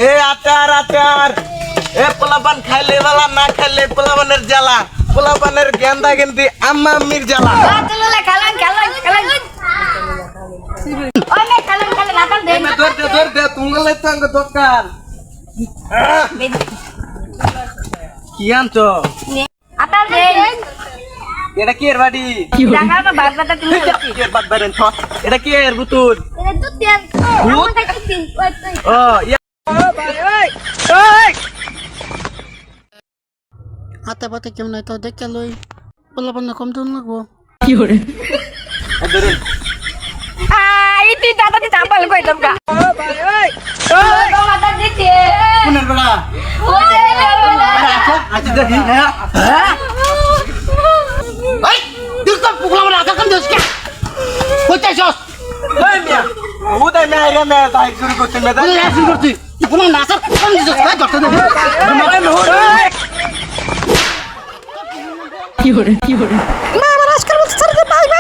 এ আচার আচার এ পোলাপান খাইলে বালা না খাইলে পোলাপানের জ্বালা পোলাপানের গেন্দা গেন্দি আম্মা আম্মির জ্বালা ধর দে তুঙ্গলে তো আঙ্গ দোকান কি আনছো এটা কি এর বাড়ি এটা কি এর বুতুল ও হাতে পাতে কেমন তো দেখে লই বললাম না কম তো লাগবো কি করে ইতি দাদা দি চাপাল কইতাম গা দাদা দিতে কোনের বড়া আচ্ছা দেখি হ্যাঁ এই তুই তো পুকলা বলা কাম দিস কে কইতাছস এই মিয়া উদয় মে আইরা মে তাই শুরু করতে মে বলে শুরু করছিস তুই কোন নাচা কাম দিস কই ধরতে দে কি করে মা আমার আজকাল বলছ স্যার ভাই